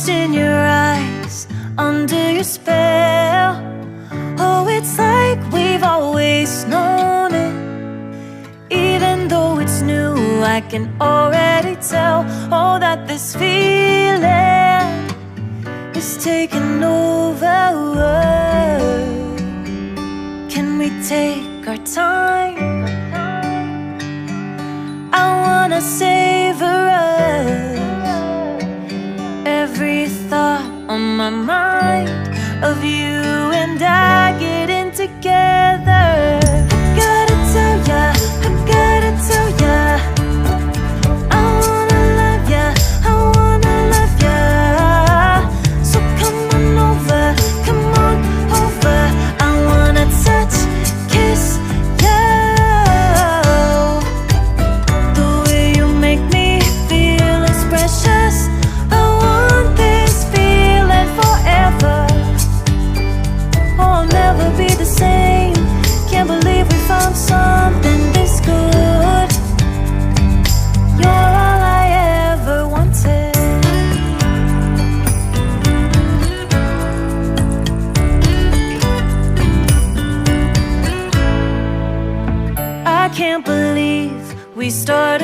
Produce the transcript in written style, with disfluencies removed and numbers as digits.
lost in your eyes, under your spell. Oh, it's like we've always known it. Even though it's new, I can already tell. Oh, that this feeling is taking over. Can we take our time? I wanna savor us. Every thought on my mind of you and I getting together. I gotta tell ya, I gotta tell ya, I wanna love ya, I wanna love ya. So come on over, come on over. I wanna touch, kiss ya. The way you make me feel is precious. I want this feeling forever. Oh, I'll never be the same. Can't believe we found something this good. You're all I ever wanted. I can't believe we started